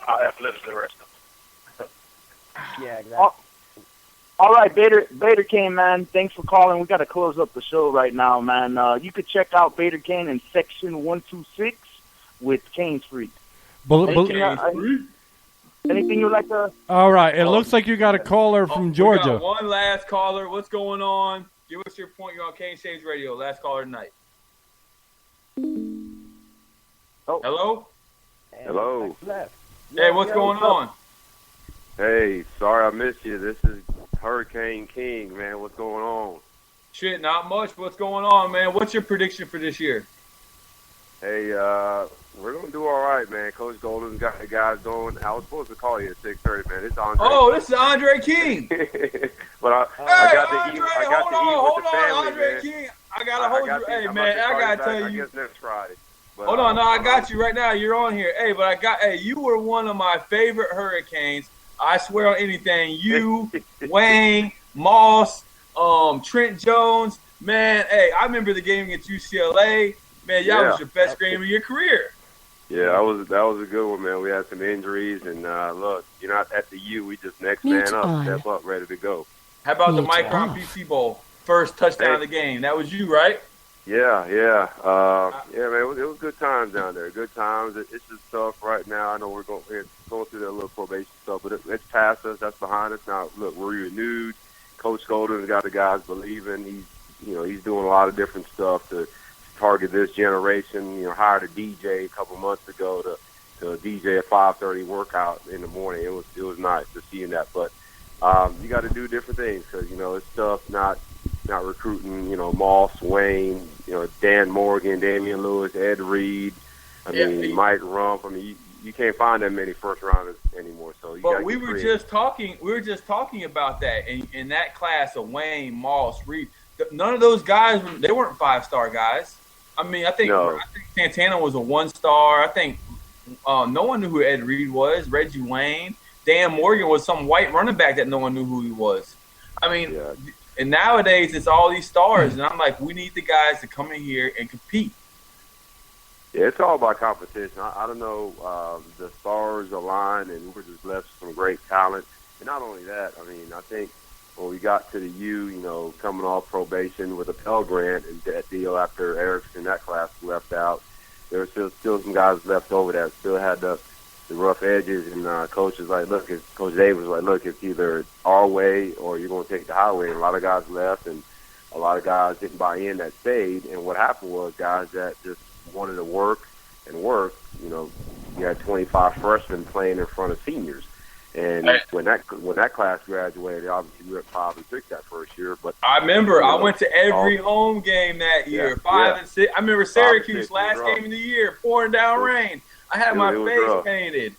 I'll have to listen to the rest of them. Yeah, exactly. All right, Bader Kane, man. Thanks for calling. We got to close up the show right now, man. You could check out Bader Kane in section 126 with Kane's Freak. Anything you'd like to? All right. It looks like you got a caller from Georgia. We got one last caller. What's going on? Give us your point. You're on Kane Shades Radio. Last caller tonight. Oh. Hello? Hello. Hey, what's going on? Hey, sorry I missed you. This is Hurricane King, man. What's going on? Shit, not much. What's going on, man? What's your prediction for this year? Hey, we're going to do all right, man. Coach Golden's got the guys going. I was supposed to call you at 6:30, man. It's Andre. Oh, this is Andre King. But I got to eat with the family, Andre man. King. I got to hold you. Hey, man, I got to tell you. I guess next Friday. But, hold on. No, I got you right now. You're on here. Hey, but you were one of my favorite Hurricanes. I swear on anything. You, Wayne, Moss, Trent Jones. Man, hey, I remember the game against UCLA. Man, y'all was your best game of your career. Yeah, that was a good one, man. We had some injuries, and look, you're not at the U. We just next man up, step up, ready to go. How about the Micron PC Bowl? First touchdown of the game. That was you, right? Yeah. Man, it was good times down there. Good times. It's just tough right now. I know we're going through that little probation stuff, but it's past us. That's behind us now. Look, we're renewed. Coach Golden's got the guys believing. He's doing a lot of different stuff to target this generation. Hired a DJ a couple months ago to DJ a 5:30 workout in the morning. It was nice to see that, but you got to do different things because it's tough not recruiting. Moss, Wayne, Dan Morgan, Damian Lewis, Ed Reed. Mike Rumpf. You can't find that many first rounders anymore. So we were just talking about that in that class of Wayne, Moss, Reed. None of those guys they weren't 5-star guys. I think Santana was a 1-star. I think no one knew who Ed Reed was. Reggie Wayne, Dan Morgan was some white running back that no one knew who he was. And nowadays it's all these stars, and I'm like, we need the guys to come in here and compete. Yeah, it's all about competition. I don't know. The stars aligned, and we're just left with some great talent. And not only that, I think when we got to the U, coming off probation with a Pell Grant and that deal after Erickson, that class left out, there were still some guys left over that still had the rough edges. And Coach was like, Coach Dave was like, look, it's either our way or you're going to take the highway. And a lot of guys left, and a lot of guys didn't buy in that stayed. And what happened was guys that just wanted to work. You had 25 freshmen playing in front of seniors. And when that class graduated, obviously we were 5 and 6 that first year. But I remember I went to every home game that year, 5 and 6. I remember Syracuse last game of the year, pouring down rain. I had my face painted.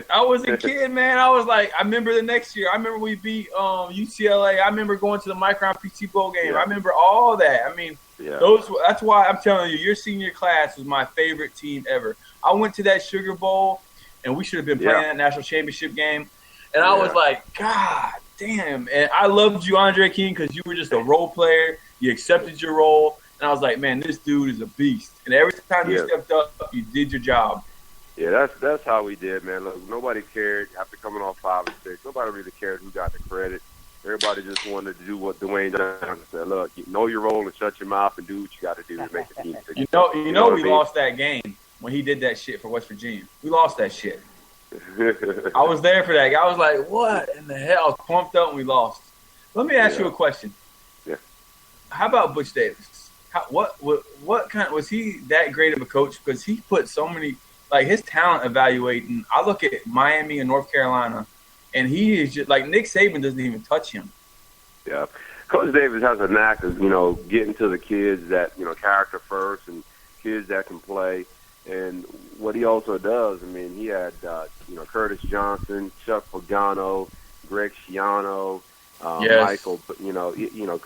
I was a kid, man. I was like, I remember the next year. I remember we beat UCLA. I remember going to the Micron PC Bowl game. I remember all that. That's why I'm telling you, your senior class was my favorite team ever. I went to that Sugar Bowl, and we should have been playing that national championship game. And I was like, God damn. And I loved you, Andre King, because you were just a role player. You accepted your role. And I was like, man, this dude is a beast. And every time you stepped up, you did your job. Yeah, that's how we did, man. Look, nobody cared after coming off 5 and 6. Nobody really cared who got the credit. Everybody just wanted to do what Dwayne Johnson said. Look, know your role and shut your mouth and do what you got to do to make the team. We lost that game when he did that shit for West Virginia. We lost that shit. I was there for that. I was like, what in the hell? I was pumped up and we lost. Let me ask you a question. Yeah. How about Butch Davis? What kind was he that great of a coach? Because he put so many his talent evaluating. I look at Miami and North Carolina, and he is just like Nick Saban doesn't even touch him. Yeah, Coach Davis has a knack of getting to the kids that character first and kids that can play. And what he also does, he had Curtis Johnson, Chuck Pagano, Greg Schiano, Michael,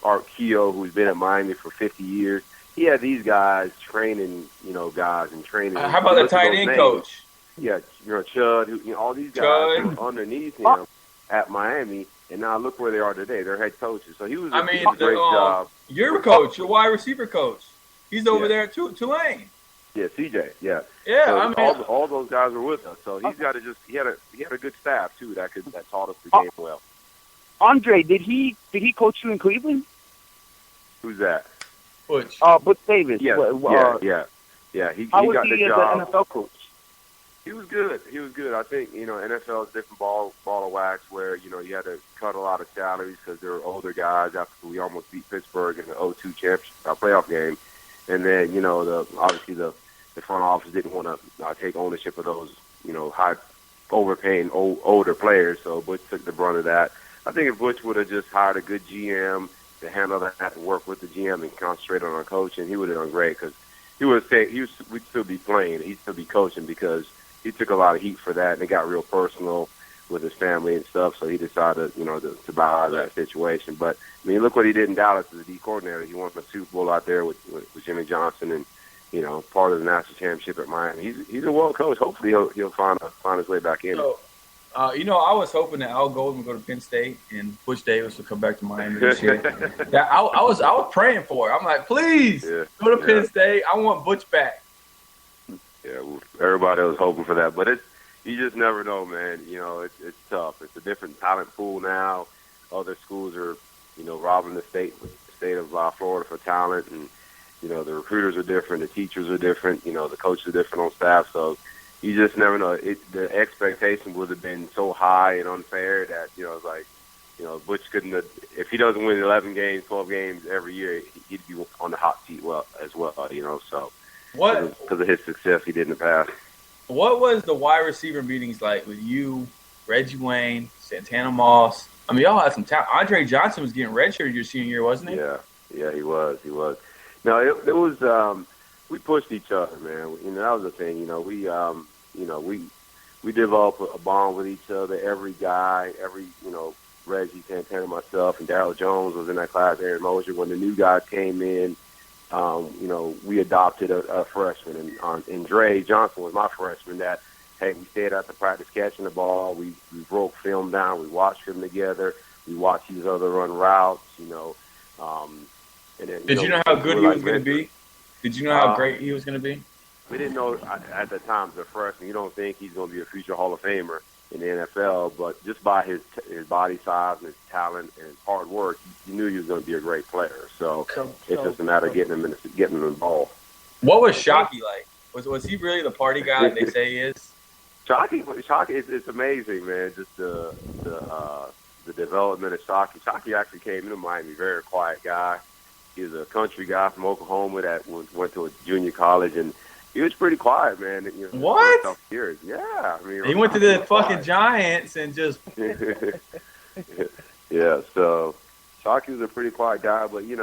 Art Keogh, who's been at Miami for 50 years. He had these guys training, guys and training. How about the tight end coach? Yeah, Chud, all these guys were underneath him at Miami, and now look where they are today. They're head coaches. So he was a great job. Your coach, your wide receiver coach, he's over there at Tulane. Yeah, CJ. Yeah. Yeah, So I mean, all those guys were with us. So he's got to just he had a good staff too that taught us the game well. Andre, did he coach you in Cleveland? Who's that? Butch. Butch Davis. Yeah, yeah. He how was got he the as job. an NFL coach? He was good. I think, NFL is a different ball of wax where, you had to cut a lot of salaries because there were older guys after we almost beat Pittsburgh in the 0-2 championship playoff game. And then, obviously the front office didn't want to take ownership of those, high overpaying older players. So Butch took the brunt of that. I think if Butch would have just hired a good GM to handle that and work with the GM and concentrate on our coaching, he would have done great because we'd still be playing. He'd still be coaching because he took a lot of heat for that, and it got real personal with his family and stuff. So he decided, to bow out of that situation. But I mean, look what he did in Dallas as a D coordinator. He won the Super Bowl out there with Jimmy Johnson, and part of the national championship at Miami. He's a well coach. Hopefully, he'll find his way back in. So, I was hoping that Al Golden would go to Penn State and Butch Davis would come back to Miami this year. I was praying for it. I'm like, please go to Penn State. I want Butch back. Yeah, well, everybody was hoping for that, but you just never know, man. It's tough. It's a different talent pool now. Other schools are, robbing the state of Florida for talent, and the recruiters are different, the teachers are different, the coaches are different on staff. So you just never know. The expectation would have been so high and unfair that it's like, Butch couldn't have. If he doesn't win 11 games, 12 games every year, he'd be on the hot seat as well. So. Because of his success he did in the past. What was the wide receiver meetings like with you, Reggie Wayne, Santana Moss? I mean, y'all had some talent. Andre Johnson was getting redshirted your senior year, wasn't he? Yeah, he was. No, it was. We pushed each other, man. That was the thing. We developed a bond with each other. Every guy, Reggie, Santana, myself, and Darryl Jones was in that class. Aaron Mosier. When the new guys came in. We adopted a freshman, and Dre Johnson was my freshman. That we stayed out to practice catching the ball. We broke film down. We watched film together. We watched each other run routes. And then, Did you know how good he was going to be? Did you know how great he was going to be? We didn't know at the time as a freshman. You don't think he's going to be a future Hall of Famer in the NFL, but just by his body size and his talent and his hard work, you knew he was going to be a great player. So it's just a matter of getting him involved. What was Shockey like? Was he really the party guy that they say he is? Shockey, it's amazing, man. Just the development of Shockey. Shockey actually came into Miami, very quiet guy. He was a country guy from Oklahoma that went to a junior college, and he was pretty quiet, man. What? Years. Yeah, I mean, he went to the fucking Giants and just. Yeah, so Shockey was a pretty quiet guy, but he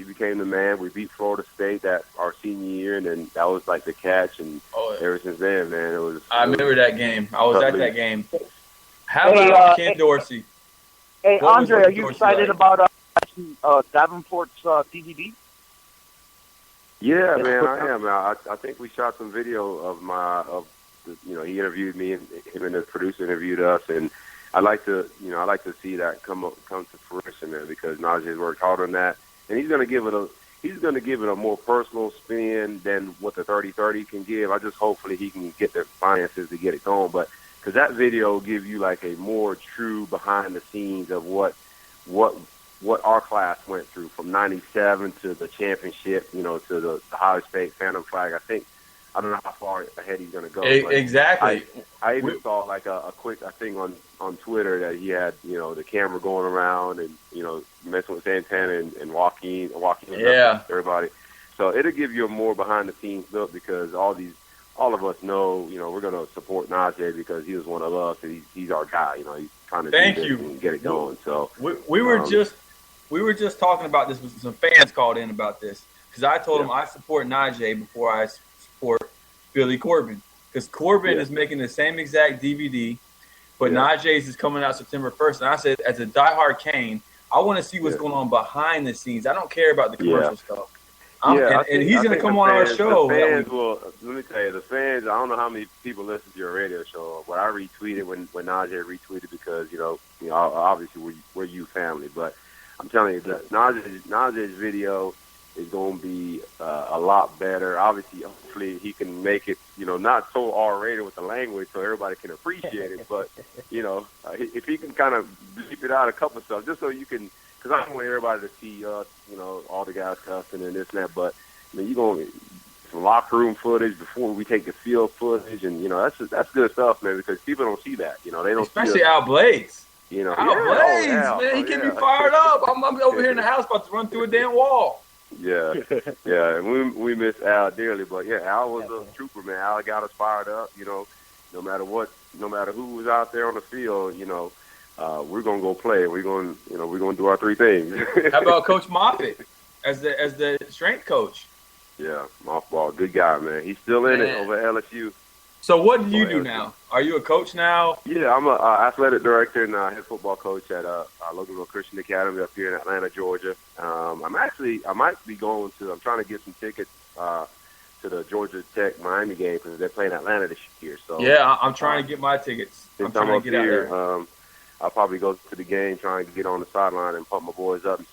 became the man. We beat Florida State that our senior year, and then that was like the catch, and ever since then, man, it was. I remember that game. I was at that game. How about Ken Dorsey? Hey, Andre, are you excited about Davenport's DVD? Yeah, man, I am. I think we shot some video of he interviewed me, and him and the producer interviewed us, and I like to see that come to fruition there because Najee's worked hard on that, and he's going to give it a more personal spin than what the 30-30 can give. I just hopefully he can get the finances to get it going, but because that video will give you like a more true behind the scenes of what our class went through from '97 to the championship, to the Ohio State Phantom Flag. I don't know how far ahead he's going to go. Exactly. I even saw like a quick thing on Twitter that he had, the camera going around and, messing with Santana and walking everybody. So it'll give you a more behind the scenes look because all of us know, we're going to support Najee because he was one of us and he's our guy. He's trying to do this and get it going. So we were just talking about this with some fans called in about this because I told them I support Najee before I support Billy Corbin because Corbin is making the same exact DVD, but Najee's is coming out September 1st. And I said, as a diehard Kane, I want to see what's going on behind the scenes. I don't care about the commercial stuff. And he's going to come on our show. The fans let me tell you, the fans, I don't know how many people listen to your radio show, but I retweeted when Najee retweeted because, obviously we're you family, but I'm telling you, Najee's video is going to be a lot better. Obviously, hopefully he can make it, not so R-rated with the language so everybody can appreciate it. But, if he can kind of bleep it out a couple of stuff, just so you can, because I don't want everybody to see us, all the guys cussing and this and that. But, you're going to some locker room footage before we take the field footage. And, that's good stuff, man, because people don't see that. They don't especially see Al Blades. Al Blades, man, he can be fired up. I'm over here in the house about to run through a damn wall. Yeah, and we miss Al dearly, but Al was a trooper, man. Al got us fired up. No matter who was out there on the field, we're gonna go play. We're gonna do our three things. How about Coach Moffitt as the strength coach? Yeah, Mothball, good guy, man. He's still in it over at LSU. So what do you do now? Are you a coach now? Yeah, I'm a athletic director and head football coach at Loganville Christian Academy up here in Atlanta, Georgia. I might be going to. I'm trying to get some tickets to the Georgia Tech Miami game because they're playing Atlanta this year. So yeah, I'm trying to get my tickets. I'm trying to get out there. I'll probably go to the game, trying to get on the sideline and pump my boys up. And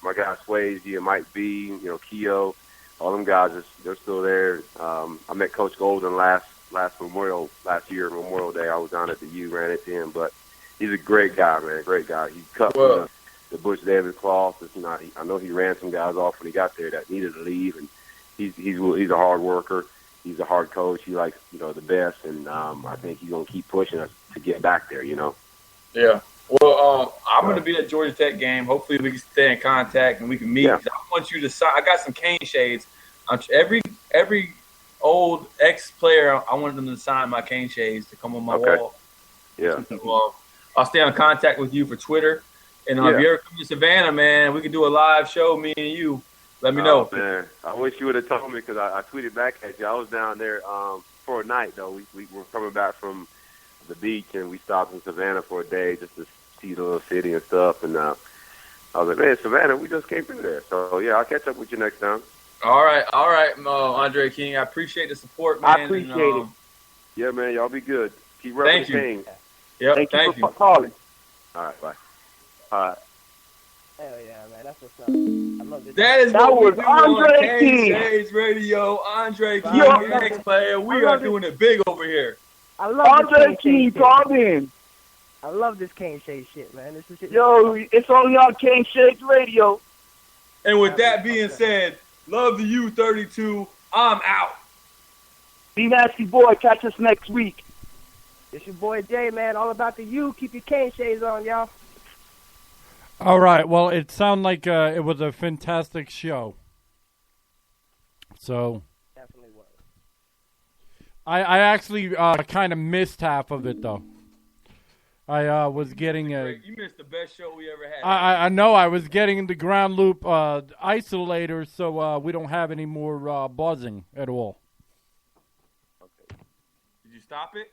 my guys Swayze and Mike B, Keo, all them guys, they're still there. I met Coach Golden last year, Memorial Day. I was down at the U, ran into him, but he's a great guy, man, great guy. He cut the Butch Davis cloth. I know he ran some guys off when he got there that needed to leave, and he's a hard worker. He's a hard coach. He likes the best, and I think he's gonna keep pushing us to get back there. Yeah. Well, I'm going to be at Georgia Tech game. Hopefully, we can stay in contact and we can meet. Yeah. I want you to sign. I got some cane shades. Every old ex-player, I wanted them to sign my cane shades to come on my wall. Yeah. So, I'll stay in contact with you for Twitter. And if you ever come to Savannah, man, we can do a live show, me and you. Let me know. Man, I wish you would have told me because I tweeted back at you. I was down there for a night, though. We were coming back from the beach, and we stopped in Savannah for a day just to see the little city and stuff. And I was like, man, Savannah, we just came through there. So, I'll catch up with you next time. All right, Andre King. I appreciate the support, man. I appreciate it. Yeah, man, y'all be good. Keep repping the Kings. Yep, thank you for calling. All right, bye. All right. Hell yeah, man. That's what's up. I love this. That what was we do Andre on King Shades Radio. Andre King, ex-player. We are doing it big over here. I love Andre King, called in. I love this cane shade shit, man. This is shit. Yo, it's only on King Shades Radio. And with that being said, love the U32. I'm out. Be nasty boy. Catch us next week. It's your boy Jay, man. All about the U. Keep your cane shades on, y'all. All right. Well, it sounded like it was a fantastic show. So Definitely was. I actually kind of missed half of it, though. I was getting a. You missed the best show we ever had. I know. I was getting the ground loop isolator, so we don't have any more buzzing at all. Did you stop it?